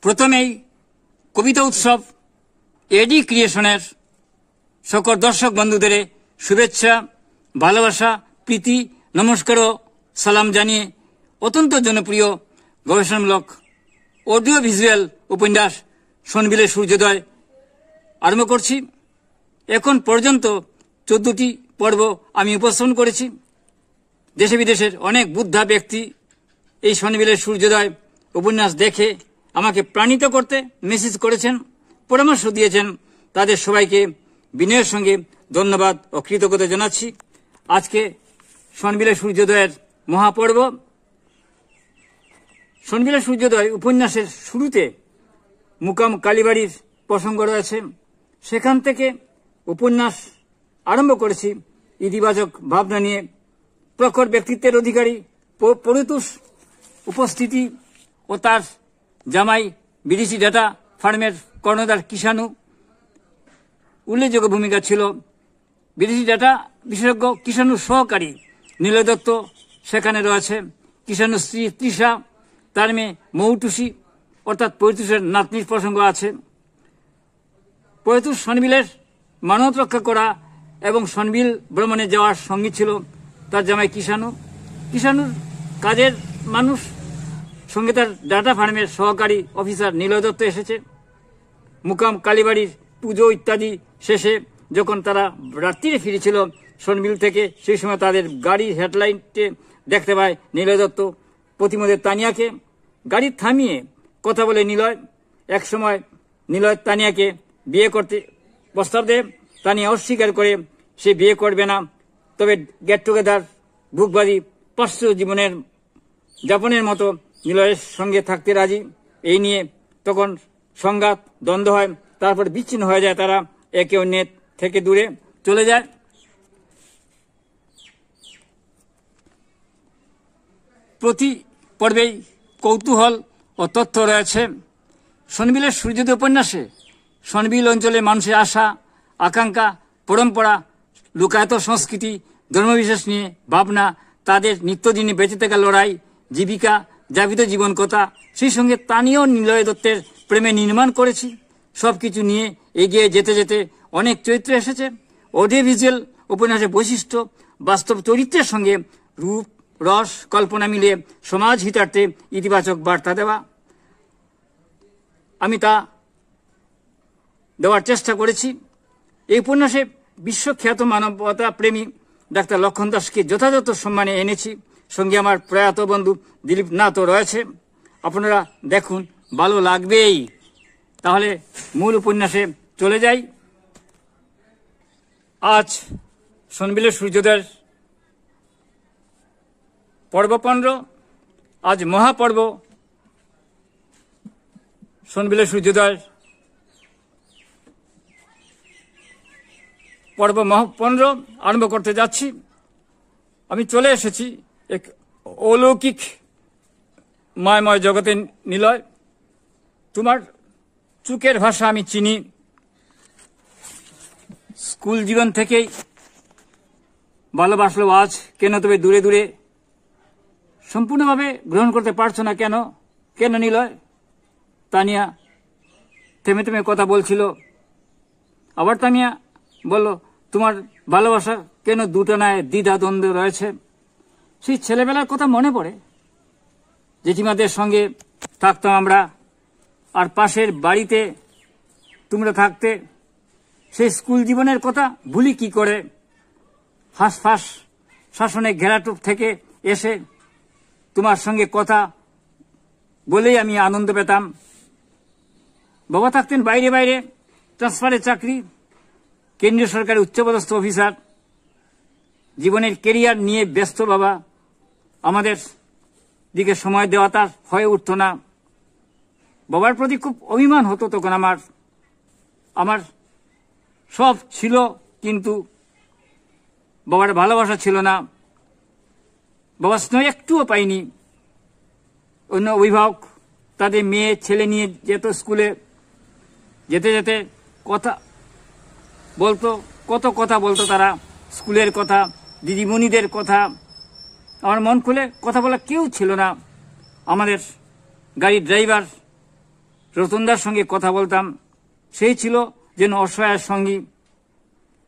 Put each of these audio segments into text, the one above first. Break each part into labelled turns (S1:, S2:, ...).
S1: প্রথমেই কবিতা উৎসব এডি ক্রিয়েশনের সকল দর্শক বন্ধুদের শুভেচ্ছা, ভালোবাসা, প্রীতি, নমস্কার ও সালাম জানিয়ে অত্যন্ত জনপ্রিয় গবেষণামূলক অডিও ভিজুয়াল উপন্যাস শোনবিলের সূর্যোদয় আরম্ভ করছি। এখন পর্যন্ত 14টি পর্ব আমি উপস্থাপন করেছি। দেশে বিদেশের অনেক বুদ্ধা ব্যক্তি এই শোনবিলের সূর্যোদয় উপন্যাস দেখে আমাকে প্রাণিত করতে মেসেজ করেছেন, পরামর্শ দিয়েছেন। তাদের সবাইকে বিনয়ের সঙ্গে ধন্যবাদ ও কৃতজ্ঞতা জানাচ্ছি। আজকে শোনবিলের সূর্যোদয়ের মহাপর্ব। শোনবিলের সূর্যোদয় উপন্যাসের শুরুতে মুকাম কালীবাড়ির প্রসঙ্গ রয়েছে। সেখান থেকে উপন্যাস আরম্ভ করেছি ইতিবাচক ভাবনা নিয়ে। প্রখর ব্যক্তিত্বের অধিকারী পরিতোষ উপস্থিতি ও তার জামাই বিদেশি ডাটা ফার্মের কর্ণধার কিষাণু উল্লেখযোগ্য ভূমিকা ছিল। বিদেশি ডাটা বিশেষজ্ঞ কিষাণুর সহকারী নীলয় দত্ত সেখানে রয়েছে। কিষাণুর স্ত্রী তৃষা, তার মেয়ে মৌটুসি অর্থাৎ পরিতোষের নাতনির প্রসঙ্গ আছে। পরিতোষ শোনবিলের মানত রক্ষা করা এবং শোনবিল ভ্রমণে যাওয়ার সঙ্গী ছিল তার জামাই কিষাণু। কিষাণুর কাজের মানুষ, সঙ্গে তার ডাটা ফার্মের সহকারী অফিসার নীলয় দত্ত এসেছে। মুকাম কালীবাড়ির পুজো ইত্যাদি শেষে যখন তারা রাত্রিরে ফিরেছিল শোনবিল থেকে, সেই সময় তাদের গাড়ির হেডলাইটে দেখতে পায় নীলয় দত্ত প্রতিমধ্যে তানিয়াকে। গাড়ি থামিয়ে কথা বলে নিলয়। এক সময় নিলয় তানিয়াকে বিয়ে করতে প্রস্তাব দেয়। তানিয়া অস্বীকার করে সে বিয়ে করবে না, তবে গেট টুগেদার ভুকবাদী পাশ্চাত্য জীবনের যাপনের মতো নিলয়ের সঙ্গে থাকতে রাজি। এই নিয়ে তখন সংঘাত, দ্বন্দ্ব হয়, তারপর বিচ্ছিন্ন হয়ে যায়। তারা একে অন্যের থেকে দূরে চলে যায়। প্রতি পর্বেই কৌতূহল ও তথ্য রয়েছে। শোনবিলের সূর্যোদয় উপন্যাসে শোনবিল অঞ্চলে মানুষের আশা, আকাঙ্ক্ষা, পরম্পরা, লোকায়ত সংস্কৃতি, ধর্মবিশ্বাস নিয়ে ভাবনা, তাদের নিত্যদিনে বেঁচে থাকা লড়াই, জীবিকা, যাপিত জীবন কথা, সেই সঙ্গে তানিয়া নীলয় দত্তের প্রেমে নির্মাণ করেছি। সবকিছু নিয়ে এগিয়ে যেতে যেতে অনেক চরিত্র এসেছে। অডিও ভিজুয়াল উপন্যাসের বৈশিষ্ট্য বাস্তব চরিত্রের সঙ্গে রূপ, রস, কল্পনা মিলিয়ে সমাজ হিতার্থে ইতিবাচক বার্তা দেওয়া। আমি তা দেওয়ার চেষ্টা করেছি। এই উপন্যাসে বিশ্বখ্যাত মানবতা প্রেমী ডাক্তার লক্ষণ দাসকে যথাযথ সম্মানে এনেছি। সঙ্গে আমার প্রয়াত বন্ধু দিলীপ নাথও রয়েছে। আপনারা দেখুন, ভালো লাগবেই। তাহলে মূল উপন্যাসে চলে যাই। আজ শোনবিলের সূর্যোদয়ের পর্ব 15। আজ মহাপর্ব শোনবিলের সূর্যোদয়ের পর্ব 15 আরম্ভ করতে যাচ্ছি। আমি চলে এসেছি এক অলৌকিক মায়াময় জগতে। নিলয়, তোমার চোখের ভাষা আমি চিনি। স্কুল জীবন থেকেই ভালোবাসলো আজ, কেন তবে দূরে দূরে সম্পূর্ণভাবে গ্রহণ করতে পারছো না কেন? কেন নিলয়? তানিয়া থেমে থেমে কথা বলছিল। আবার তানিয়া বলল, তোমার ভালোবাসা কেন দুটানায় দ্বিধা দ্বন্দ্ব রয়েছে? সেই ছেলেবেলার কথা মনে পড়ে। জেঠিমাদের সঙ্গে থাকতাম আমরা, আর পাশের বাড়িতে তোমরা থাকতে। সেই স্কুল জীবনের কথা ভুলি কি করে? হাঁসফাঁস শাসনে ঘেরাটোপ থেকে এসে তোমার সঙ্গে কথা বলেই আমি আনন্দ পেতাম। বাবা থাকতেন বাইরে বাইরে, ট্রান্সফারের চাকরি, কেন্দ্রীয় সরকারের উচ্চপদস্থ অফিসার। জীবনের কেরিয়ার নিয়ে ব্যস্ত বাবা। আমাদের দিকে সময় দেওয়া তার হয়ে উঠত না। বাবার প্রতি খুব অভিমান হতো তখন আমার সব ছিল, কিন্তু বাবার ভালোবাসা ছিল না। বাবা স্নেহ একটুও পাইনি। অন্য অভিভাবক তাদের মেয়ে ছেলে নিয়ে যেত স্কুলে। যেতে যেতে কথা বলতো, কত কথা বলতো তারা, স্কুলের কথা, দিদিমণিদের কথা। আমার মন খুলে কথা বলা কেউ ছিল না। আমাদের গাড়ির ড্রাইভার রতনদার সঙ্গে কথা বলতাম, সেই ছিল যেন অসহায়ের সঙ্গী।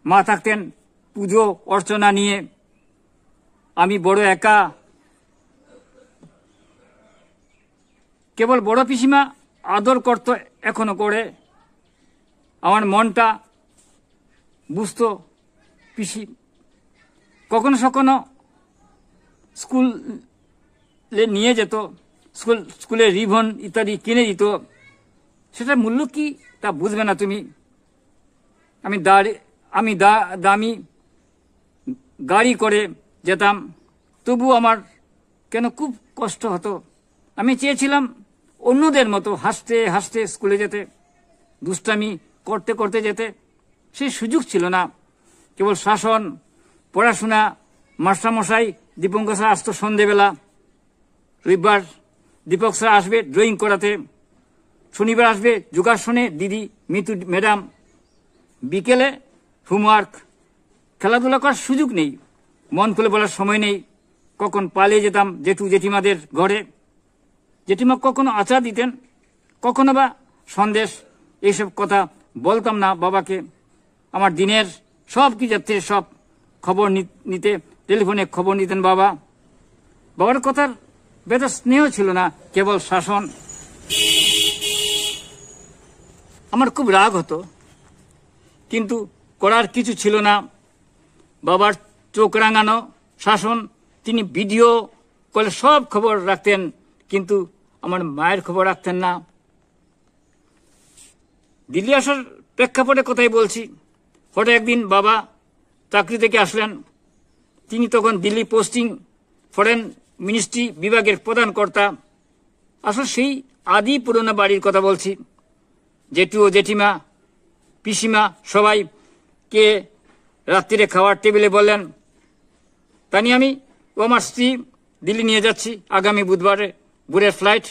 S1: মা থাকতেন পুজো অর্চনা নিয়ে, আমি বড় একা। কেবল বড় পিসিমা আদর করত, এখনো করে। আমার মনটা বুঝতো পিসি। কখনো কখনো স্কুলে নিয়ে যেত, স্কুলে রিবন ইত্যাদি কিনে দিত। সেটার মূল্য কি তা বুঝবে না তুমি। আমি দামি গাড়ি করে যেতাম, তবু আমার কেন খুব কষ্ট হতো। আমি চেয়েছিলাম অন্যদের মতো হাসতে হাসতে স্কুলে যেতে, দুষ্টামি করতে করতে যেতে। সেই সুযোগ ছিল না। কেবল শাসন, পড়াশোনা, মাস্টারমশাই দীপঙ্কর স্যার আসতো সন্ধেবেলা, রবিবার দীপক স্যার আসবে ড্রয়িং করাতে, শনিবার আসবে যোগাসনে দিদি মিতু ম্যাডাম, বিকেলে হোমওয়ার্ক। খেলাধুলা করার সুযোগ নেই, মন খুলে বলার সময় নেই। কখন পালিয়ে যেতাম জেঠু জেঠিমাদের ঘরে। জেঠিমা কখনো আচার দিতেন, কখনো বা সন্দেশ। এইসব কথা বলতাম না বাবাকে। আমার দিনের সব কি যাচ্ছে সব খবর নিতে টেলিফোনে খবর নিতেন বাবা। বাবার কথার ভেতর স্নেহ ছিল না, কেবল শাসন। আমার খুব রাগ হতো, কিন্তু করার কিছু ছিল না। বাবার চোখ রাঙানো শাসন। তিনি ভিডিও কলে সব খবর রাখতেন, কিন্তু আমার মায়ের খবর রাখতেন না। দিল্লি আসার প্রেক্ষাপটে কথাই বলছি। হঠাৎ একদিন বাবা চাকরি থেকে আসলেন। তিনি তখন দিল্লি পোস্টিং, ফরেন মিনিস্ট্রি বিভাগের প্রধান কর্তা। আসলে সেই আদি পুরনো বাড়ির কথা বলছি। জেঠু ও জেঠিমা, পিসিমা সবাইকে রাত্রিরে খাওয়ার টেবিলে বললেন, তানি আমি ও আমার স্ত্রী দিল্লি নিয়ে যাচ্ছি আগামী বুধবারে ভোরের ফ্লাইট।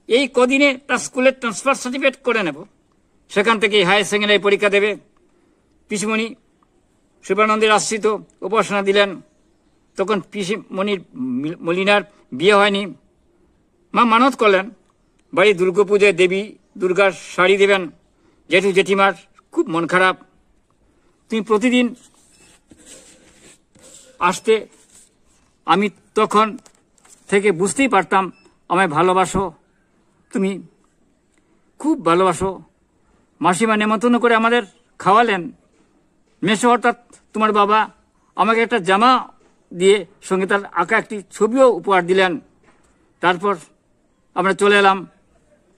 S1: এই কদিনে তার স্কুলের ট্রান্সফার সার্টিফিকেট করে নেব, সেখান থেকে হায়ার সেকেন্ডারি পরীক্ষা দেবে। পিসিমণি শিবানন্দের আশ্রিত উপাসনা দিলেন। তখন পিসিমণির মলিনার বিয়ে হয়নি। মা মানত করলেন বাড়ি দুর্গাপুজোয় দেবী দুর্গার শাড়ি দেবেন। জেঠু জেঠিমার খুব মন খারাপ। তুমি প্রতিদিন আসতে, আমি তখন থেকে বুঝতেই পারতাম আমায় ভালোবাসো, তুমি খুব ভালোবাসো। মাসিমা নেমন্তন্ন করে আমাদের খাওয়ালেন। মেসো অর্থাৎ তোমার বাবা আমাকে একটা জামা দিয়ে সঙ্গে তার আঁকা একটি ছবিও উপহার দিলেন। তারপর আমরা চলে এলাম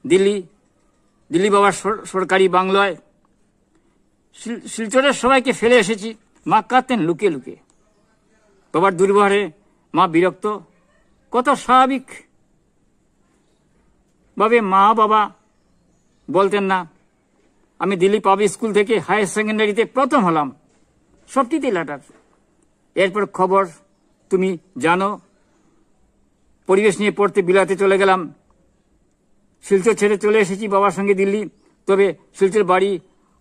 S1: দিল্লি বাবার সরকারি বাংলায়। শিলচরের সবাইকে ফেলে এসেছি। মা কাঁদতেন লুকিয়ে লুকিয়ে। বাবার দুর্ব্যবহারে মা বিরক্ত। কত স্বাভাবিক ভাবে মা বাবা বলতেন না। আমি দিল্লি পাবলিক স্কুল থেকে হায়ার সেকেন্ডারিতে প্রথম হলাম, সবটিতেই লেটার। এরপর খবর তুমি জানো। পরিবেশ নিয়ে পড়তে বিলাতে চলে গেলাম। শিলচর ছেড়ে চলে এসেছি বাবার সঙ্গে দিল্লি। তবে শিলচর বাড়ি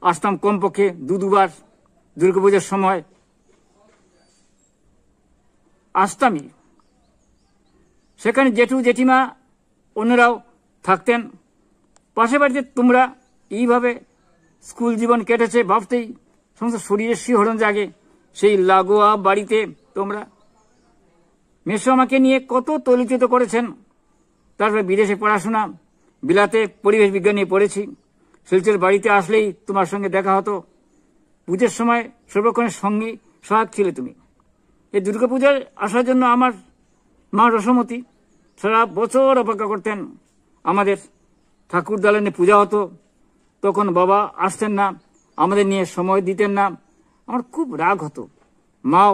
S1: আসতাম কমপক্ষে দুবার। দুর্গাপূজার সময় আসতামই। সেখানে জেঠু জেঠিমা অন্যরাও থাকতেন। পাশে বাড়িতে তোমরা এইভাবে স্কুল জীবন কেটেছে ভাবতেই সমস্ত শরীরের শিহরণ জাগে। সেই লাগোয়া বাড়িতে তোমরা। মেসো আমাকে নিয়ে কত তলিত করেছেন। তারপরে বিদেশে পড়াশোনা, বিলাতে পরিবেশ বিজ্ঞান নিয়ে পড়েছি। শিলচর বাড়িতে আসলেই তোমার সঙ্গে দেখা হতো। পুজোর সময় সর্বক্ষণের সঙ্গী সহায়ক ছিলে তুমি। এই দুর্গাপূজায় আসার জন্য আমার মা রসমতী সারা বছর অপেক্ষা করতেন। আমাদের ঠাকুর দালানে পূজা হতো, তখন বাবা আসতেন না, আমাদের নিয়ে সময় দিতেন না। আমার খুব রাগ হতো। মাও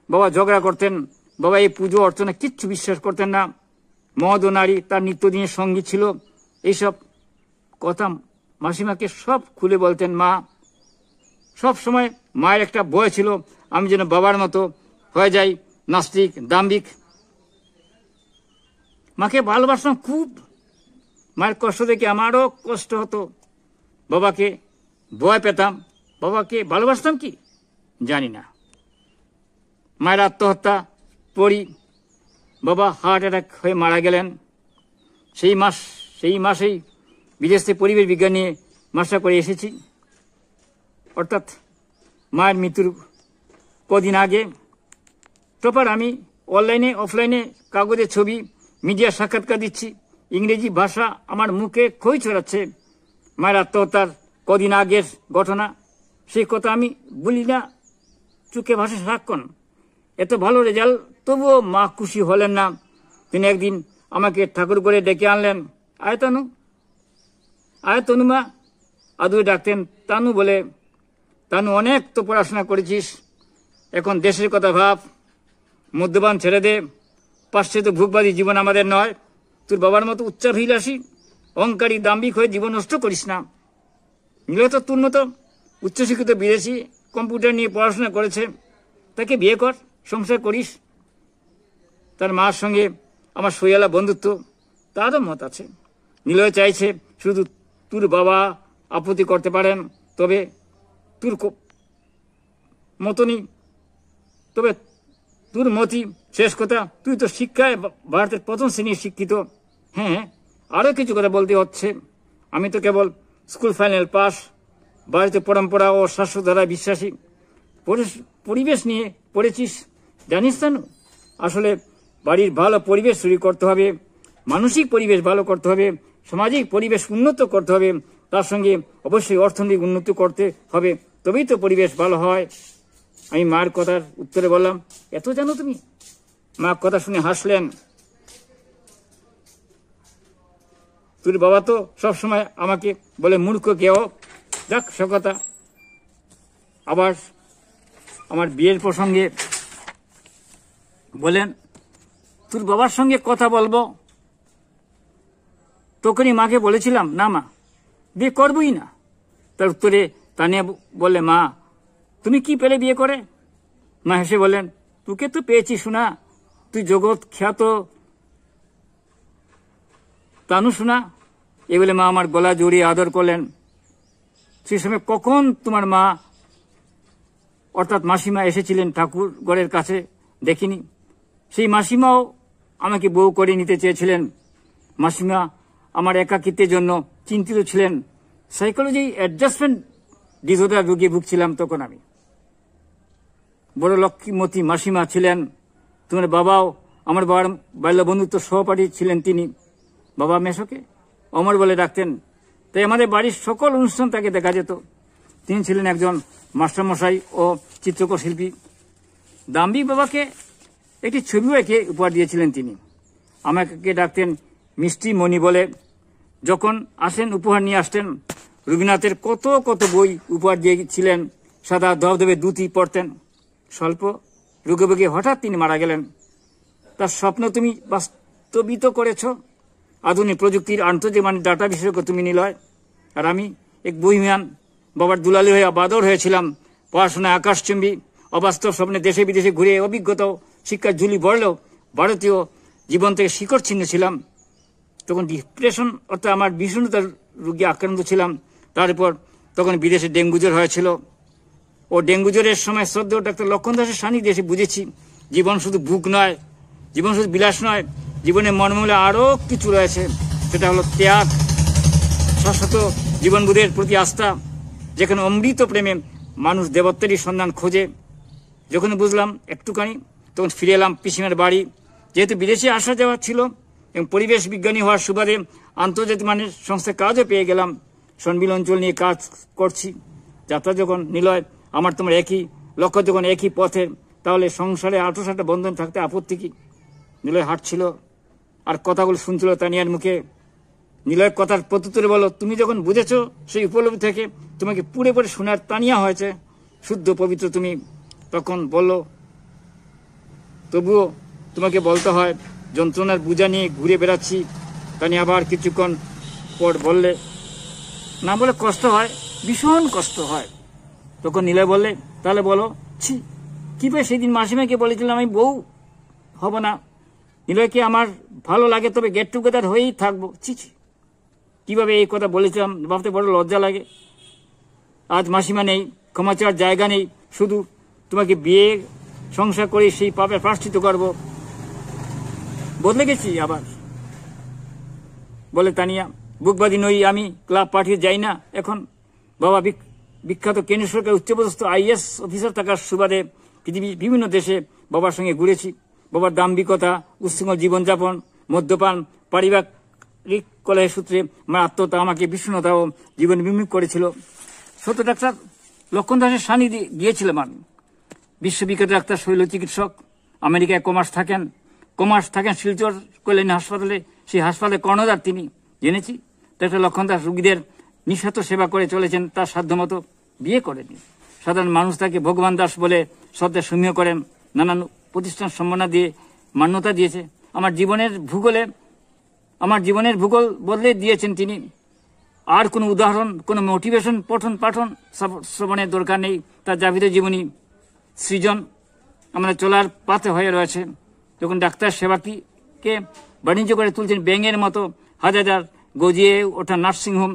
S1: বাবা ঝগড়া করতেন। বাবা এই পুজো অর্চনা কিচ্ছু বিশ্বাস করতেন না। মদ ও নারী তার নিত্যদিনের সঙ্গী ছিল। এইসব কথা মাসিমাকে সব খুলে বলতেন মা। সব সময় মায়ের একটা ভয় ছিল আমি যেন বাবার মতো হয়ে যাই, নাস্তিক, দাম্ভিক। মাকে ভালোবাসতাম খুব। মায়ের কষ্ট দেখে আমারও কষ্ট হতো। বাবাকে ভয় পেতাম। বাবাকে ভালোবাসতাম কি জানি না। মায়ের আত্মহত্যা পড়ি। বাবা হার্ট অ্যাটাক হয়ে মারা গেলেন। সেই মাসেই বিদেশ থেকে পরিবেশ বিজ্ঞান নিয়ে মাস্টার করে এসেছি। অর্থাৎ মায়ের মৃত্যুর কদিন আগে টপার আমি অনলাইনে অফলাইনে কাগজে ছবি মিডিয়া সাক্ষাৎকার দিচ্ছি, ইংরেজি ভাষা আমার মুখে খই ছড়াচ্ছে। মায়ের আত্মহত্যার কদিন আগের ঘটনা, সেই কথা আমি বলি না, চোখে ভাষা সারাক্ষণ। এত ভালো রেজাল্ট, তবুও মা খুশি হলেন না। তিনি একদিন আমাকে ঠাকুর করে ডেকে আনলেন। আয় তানু, আয় তনুমা, আদুয়ে ডাকতেন তানু বলে। তানু, অনেক তো পড়াশোনা করেছিস, এখন দেশের কথা ভাব, মদ্যপান ছেড়ে দে, পাশ্চাত্য ভোগবাদী জীবন আমাদের নয়। তোর বাবার মতো উচ্চাভিলাষী অহংকারী দাম্ভিক হয়ে জীবন নষ্ট করিস না। নিলে তো তোর মতো উচ্চশিক্ষিত বিদেশি কম্পিউটার নিয়ে পড়াশোনা করেছে, তাকে বিয়ে কর, সংসার করিস। তার মার সঙ্গে আমার সইয়ালা বন্ধুত্ব, তারও মত আছে। নিলয় চাইছে শুধু তোর বাবা আপত্তি করতে পারেন, তবে তোর মতনই, তবে তোর মতই শেষ কথা। তুই তো শিক্ষায় ভারতের প্রথম শ্রেণীর শিক্ষিত। হ্যাঁ, আরও কিছু কথা বলতে হচ্ছে। আমি তো কেবল স্কুল ফাইনাল পাস, বাড়িতে পরম্পরা ও শাস্ত্রধারায় বিশ্বাসী। পরিবেশ নিয়ে পড়েছিস, জানিস না? আসলে বাড়ির ভালো পরিবেশ তৈরি করতে হবে, মানসিক পরিবেশ ভালো করতে হবে, সামাজিক পরিবেশ উন্নত করতে হবে, তার সঙ্গে অবশ্যই অর্থনৈতিক উন্নতি করতে হবে, তবেই তো পরিবেশ ভালো হয়। আমি মার কথার উত্তরে বললাম, এত জানো তুমি? মা কথা শুনে হাসলেন। তোর বাবা তো সবসময় আমাকে বলে মূর্খ কেউ। যাক, সে কথা। আবার আমার বিয়ের প্রসঙ্গে বলেন, তোর বাবার সঙ্গে কথা বলবো। তখনই মাকে বলেছিলাম, না মা, বিয়ে করবই না। তার উত্তরে তানিয়া বললে, মা তুমি কি পেলে বিয়ে করে? মা হেসে বললেন, তোকে তো পেয়েছি শোনা, তুই জগৎ খ্যাত তানু শোনা। এ বলে মা আমার গলা জড়িয়ে আদর করলেন। সেই সময় কখন তোমার মা অর্থাৎ মাসিমা এসেছিলেন ঠাকুর ঘরের কাছে দেখিনি। সেই মাসিমাও আমাকে বউ করে নিতে চেয়েছিলেন। মাসিমা আমার একাকিত্বের জন্য চিন্তিত ছিলেন। সাইকোলজি অ্যাডজাস্টমেন্ট ডিসঅর্ডার রোগে ভুগছিলাম তখন আমি। বড় লক্ষ্মীমতী মাসিমা ছিলেন। তোমার বাবাও আমার বাবার বাল্য বন্ধুত্ব সহপাঠী ছিলেন তিনি। বাবা মেশোকে অমর বলে ডাকতেন, তাই আমাদের বাড়ির সকল অনুষ্ঠান তাকে দেখা যেত। তিনি ছিলেন একজন মাস্টারমশাই ও চিত্রকর শিল্পী। দাম্ভিক বাবাকে একটি ছবিও এঁকে উপহার দিয়েছিলেন তিনি। আমাকে ডাকতেন মিষ্টি মণি বলে। যখন আসেন উপহার নিয়ে আসতেন। রবীন্দ্রনাথের কত কত বই উপহার দিয়েছিলেন। সাদা ধবধবে ধুতি পরতেন। স্বল্প রোগে হঠাৎ তিনি মারা গেলেন। তার স্বপ্ন তুমি বাস্তবিত করেছ। আধুনিক প্রযুক্তির আন্তর্জাতিক ডাটা বিশেষজ্ঞ তুমি নিলয়, আর আমি এক বহিমান বাবার দুলালি হয়ে বাদর হয়েছিলাম। পড়াশোনায় আকাশচুম্বী, অবাস্তব স্বপ্নে দেশে বিদেশে ঘুরে অভিজ্ঞতাও শিক্ষার ঝুলি বড়লেও ভারতীয় জীবন থেকে শিকড় ছিন্ন ছিলাম। তখন ডিপ্রেশন অর্থাৎ আমার বিষণ্ণতার রোগে আক্রান্ত ছিলাম। তারপর তখন বিদেশে ডেঙ্গু জ্বর হয়েছিল। ও ডেঙ্গু জ্বরের সময় শ্রদ্ধেয় ডাক্তার লক্ষণ দাসের সান্নিধ্যে এসে বুঝেছি জীবন শুধু বুক নয়, জীবন শুধু বিলাস নয়, জীবনের মর্মমূলে আরও কিছু রয়েছে। সেটা হলো ত্যাগ, শাশ্বত জীবনবোধের প্রতি আস্থা, যেখানে অমৃত প্রেমে মানুষ দেবত্বেরই সন্ধান খোঁজে। যখন বুঝলাম একটুখানি, তখন ফিরে এলাম পিসিমার বাড়ি। যেহেতু বিদেশে আসা যাওয়া ছিল এবং পরিবেশ বিজ্ঞানী হওয়ার সুবাদে আন্তর্জাতিক মানের সংস্থায় কাজও পেয়ে গেলাম। সনবিল অঞ্চল নিয়ে কাজ করছি। যাত্রা যখন নিলয় আমার তোমার একই লক্ষ্য, যখন একই পথে, তাহলে সংসারে আঁটো-সাঁটো বন্ধন থাকতে আপত্তি কি? নিলয় হাঁটছিল আর কথাগুলো শুনছিল তানিয়ার মুখে। নিলয়ের কথার প্রত্যুত্তরে বলো, তুমি যখন বুঝেছ সেই উপলব্ধি থেকে তোমাকে পুড়ে পড়ে শোনার তানিয়া হয়েছে, শুদ্ধ পবিত্র তুমি। তখন বলল, তবুও তোমাকে বলতে হয়, যন্ত্রণার বোঝা নিয়ে ঘুরে বেড়াচ্ছি। তানি আবার কিছুক্ষণ পর বললে, না বলে কষ্ট হয়, ভীষণ কষ্ট হয়। তখন নিলয় বললে, তাহলে বলো। ছি, কিভাবে সেদিন মাসিমাকে বলেছিলাম আমি বউ হব না। নিলয়কে আমার ভালো লাগে, তবে গেট টুগেদার হয়েই থাকবো। ছি ছি, কিভাবে এই কথা বলেছিলাম ভাবতে বড় লজ্জা লাগে। আজ মাসিমা নেই, ক্ষমা চাওয়ার জায়গা নেই। শুধু তোমাকে বিয়ে সংসার করে সেই পাপের প্রায়শ্চিত্ত করবো। বদলে গেছি আবার, বলে তানিয়া। বুকবাদী নই আমি, ক্লাব পাঠিয়ে যাই না এখন। বাবা বিখ্যাত কেন্দ্রীয় সরকার উচ্চপদস্থ IAS অফিসার থাকার সুবাদে পৃথিবীর বিভিন্ন দেশে বাবার সঙ্গে ঘুরেছি। বাবার দাম্ভিকতা, উচ্ছৃঙ্খল জীবনযাপন, মদ্যপান, পারিবারিক কলহের সূত্রে আমার আত্মহত্যা আমাকে বিষণ্ণতা ও জীবন বিমুখ করেছিল। সত্য ডাক্তার লক্ষণ দাসের সান্নিধ্যে গিয়েছিলাম আমি। বিশ্ববিখ্যাত ডাক্তার, শৈল চিকিৎসক, আমেরিকায় কমার্স থাকেন শিলচর কল্যাণী হাসপাতালে। সেই হাসপাতালে কর্ণধার তিনি। জেনেছি ডাক্তার লক্ষণ দাস রোগীদের নিঃস্বার্থ সেবা করে চলেছেন, তার সাধ্যমতো বিয়ে করেনি। সাধারণ মানুষ তাকে ভগবান দাস বলে শ্রদ্ধা সমীহ করেন, নানান প্রতিষ্ঠান সম্মাননা দিয়ে মান্যতা দিয়েছে। আমার জীবনের ভূগোল বদলে দিয়েছেন তিনি। আর কোনো উদাহরণ, কোনো মোটিভেশন পঠন পাঠন শ্রবণের দরকার নেই। তার জাবিত জীবনী সৃজন আমরা চলার পাথে হয়ে রয়েছে। যখন ডাক্তার সেবাকে বাণিজ্য করে তুলছেন ব্যাঙের মতো হাজার গজিয়ে ওঠা নার্সিংহোম,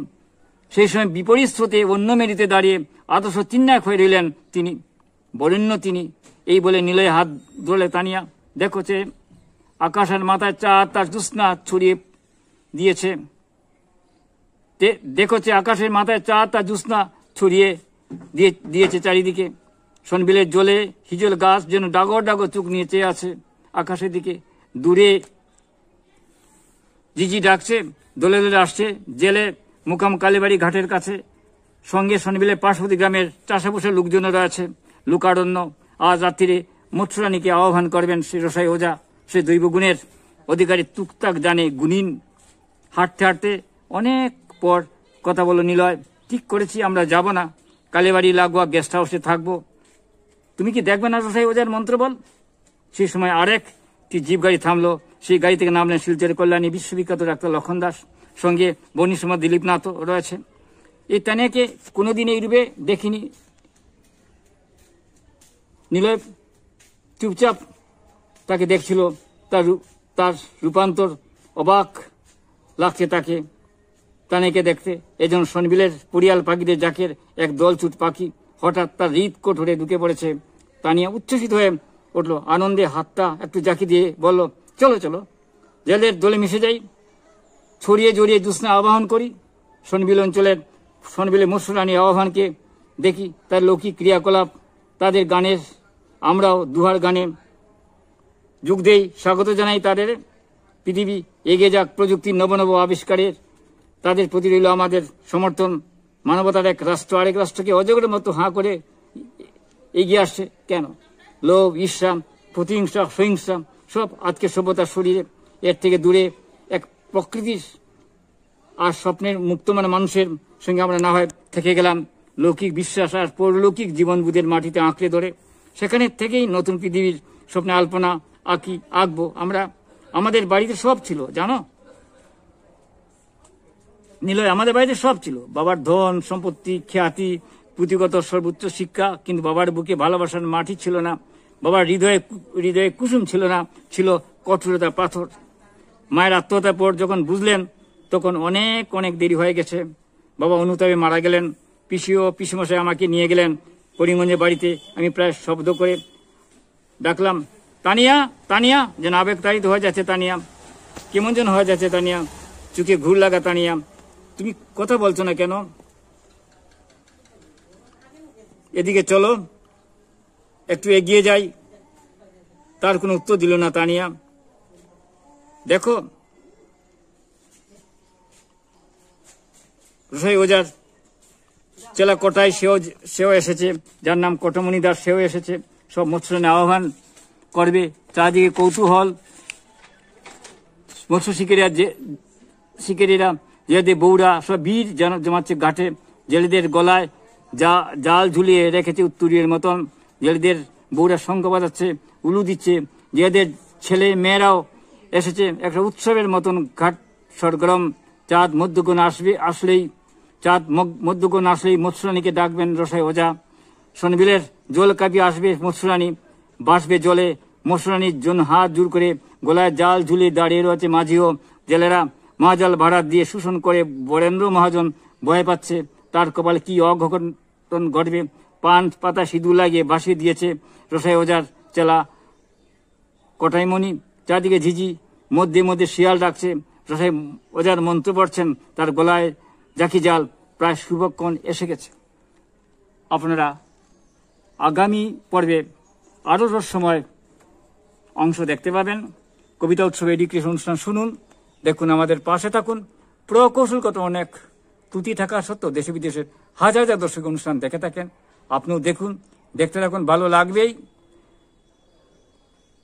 S1: সেই সময় বিপরীত স্রোতে অন্য মেরিতে দাঁড়িয়ে আদর্শ চিন্নায়ক হয়ে রইলেন তিনি, বরেণ্য তিনি। এই বলে নিলয়ে হাত ধরলে তানিয়া। দেখো যে আকাশের মাথায় চাঁদ তার জ্যোৎস্না ছড়িয়ে দিয়েছে। দেখছে আকাশের মাথায় চাঁদ তার জ্যোৎস্না ছড়িয়ে দিয়েছে চারিদিকে। সনবিলের জলে হিজল গাছ যেন ডাগর ডাগর চোখ নিয়ে চেয়ে আছে আকাশের দিকে। দূরে জিজি ডাকছে, দোলে দোলে আসছে জেলে মুকাম কালীবাড়ি ঘাটের কাছে। সঙ্গে সনবিলের পার্শ্ববর্তী গ্রামের চাষাবুষের লোকজনেরা আছে। লুকারণ্য আজ রাত্রিরে মৎস্যরানীকে আহ্বান করবেন সে রসাই ওঝা। সে দৈবগুণের অধিকারী, টুকটাক জানে গুণীন। হাঁটতে হাঁটতে অনেক পর কথা বলো নিলয়। ঠিক করেছি আমরা যাব না, কালীবাড়ি লাগোয়া গেস্ট হাউসে থাকবো। তুমি কি দেখবে না রসাই ওঝার মন্ত্র বল? সেই সময় আরেকটি জিপ গাড়ি থামলো। সেই গাড়ি থেকে নামলেন শিলচরের কল্যাণী বিশ্ববিখ্যাত ডাক্তার লক্ষণ দাস। সঙ্গে বর্ণিসমা দিলীপ নাথ রয়েছে। এই তানিয়াকে কোনোদিন এই রূপে দেখিনি। নিলয় চুপচাপ তাকে দেখছিল। তার রূপান্তর অবাক লাগছে তাকে, তানিয়াকে দেখতে। এজন সনবিলের পরিয়াল পাখিদের জাকের এক দলছুট পাখি হঠাৎ তার হৃদ কোঠরে ঢুকে পড়েছে। তানিয়া উচ্ছ্বসিত হয়ে উঠল, আনন্দে হাতটা একটু জাকি দিয়ে বলল, চলো চলো জেলের দলে মিশে যাই, ছড়িয়ে জড়িয়ে জ্যোৎস্না আবাহন করি। সনবিলের মৎস্যরানী আহ্বানকে দেখি তার লৌকিক ক্রিয়াকলাপ, তাদের গানের আমরাও দুহার গানে যোগ দেই, স্বাগত জানাই তাদের। পৃথিবী এগিয়ে যাক প্রযুক্তির নবনব আবিষ্কারের, তাদের প্রতি রইল আমাদের সমর্থন। মানবতার এক রাষ্ট্র আরেক রাষ্ট্রকে অজগরের মতো হাঁ করে এগিয়ে আসছে কেন? লোভ, ঈর্ষা, প্রতিহিংসা, সহিংসা সব আজকে সভ্যতার শরীরে। এর থেকে দূরে এক প্রকৃতির আর স্বপ্নের মুক্তমান মানুষের সঙ্গে আমরা না হয় থেকে গেলাম লৌকিক বিশ্বাস আর পরলৌকিক জীবনবোধের মাটিতে আঁকড়ে ধরে। সেখানে থেকেই নতুন পৃথিবীর স্বপ্নে আলপনা আঁকবো আমরা। আমাদের বাড়িতে সব ছিল জানো নিলয়, আমাদের বাড়িতে সব ছিল। বাবার ধন সম্পত্তি, খ্যাতি, পুঁথিগত সর্বোচ্চ শিক্ষা, কিন্তু বাবার বুকে ভালোবাসার মাটি ছিল না। বাবার হৃদয়ে কুসুম ছিল না, ছিল কঠোরতা পাথর। মায়ের আত্মহত্যার পর যখন বুঝলেন তখন অনেক অনেক দেরি হয়ে গেছে। বাবা অনুতাপে মারা গেলেন। পিসি ও পিসিমশাই আমাকে নিয়ে গেলেন করিমগঞ্জের বাড়িতে। আমি প্রায় শব্দ করে ডাকলাম, তানিয়া তানিয়া, যেন আবেগতাড়িত হয়ে যাচ্ছে তানিয়া, কেমন যেন হয়ে যাচ্ছে তানিয়া, চোখে ঘুর লাগা তানিয়া, তুমি কথা বলছো না কেন? এদিকে চলো, একটু এগিয়ে যাই। তার কোনো উত্তর দিল না তানিয়া। দেখো রসাই ওঝার চেলা কটাই সেও এসেছে, যার নাম কটমণি দাস, সেও এসেছে। সব মৎস্যরানী আহ্বান করবে। চারদিকে কৌতূহল। মৎস্য শিকারীরা জেলেদের বউরা সব বীর জমাচ্ছে ঘাটে। জেলেদের গলায় জাল ঝুলিয়ে রেখেছে উত্তরীয়ের মতন। জেলেদের বউরা শঙ্খ বাজাচ্ছে, উলু দিচ্ছে। জেলেদের ছেলে মেয়েরাও এসেছে একটা উৎসবের মতন ঘাট সরগরম। চাঁদ মধ্যগণ আসলেই মৎস্যরানীকে ডাকবেন রসাই ওঝা। সনবিলের জল কাঁপিয়ে আসবে মৎস্যরানী, বাসবে জলে। মৎস্যরানীর জন্য হাত জোর করে গলায় জাল ঝুলিয়ে দাঁড়িয়ে রয়েছে মাঝিও। জেলেরা মহাজাল ভাড়া দিয়ে শোষণ করে। বরেন্দ্র মহাজন ভয় পাচ্ছে, তার কপালে কি অঘটন ঘটবে। পান পাতা সিঁদুর লাগিয়ে ভাসিয়ে দিয়েছে রসাই ওঝার চেলা কটাইমণি। চারদিকে ঝিঝি, মধ্যে মধ্যে শিয়াল ডাকছে। যথাই ওজার মন্ত্র পড়ছেন, তার গলায় জাকি জাল, প্রায় শুভক্ষণ এসে গেছে। আপনারা আগামী পর্বে আরও সময় অংশ দেখতে পাবেন। কবিতা উৎসব এডুকেশন অনুষ্ঠান শুনুন, দেখুন, আমাদের পাশে থাকুন। প্রকৌশলগত অনেক ত্রুটি থাকা সত্ত্বেও দেশে বিদেশের হাজার হাজার দর্শক অনুষ্ঠান দেখে থাকেন। আপনিও দেখুন, দেখতে থাকুন, ভালো লাগবেই।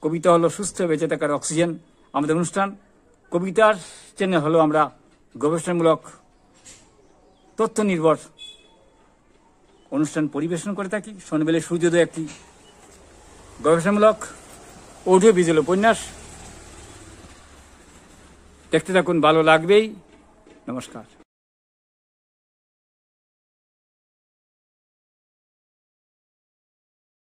S1: কবিতা হলো সুস্থ বেঁচে থাকার অক্সিজেন। আমাদের অনুষ্ঠান কবিতার চ্যানেল হলো আমরা গবেষণামূলক তথ্য নির্ভর অনুষ্ঠান পরিবেশন করে থাকি। শনিবেলে সূর্যোদয় একটি গবেষণামূলক অডিও ভিজুয়াল উপন্যাস। দেখতে থাকুন, ভালো লাগবেই। নমস্কার।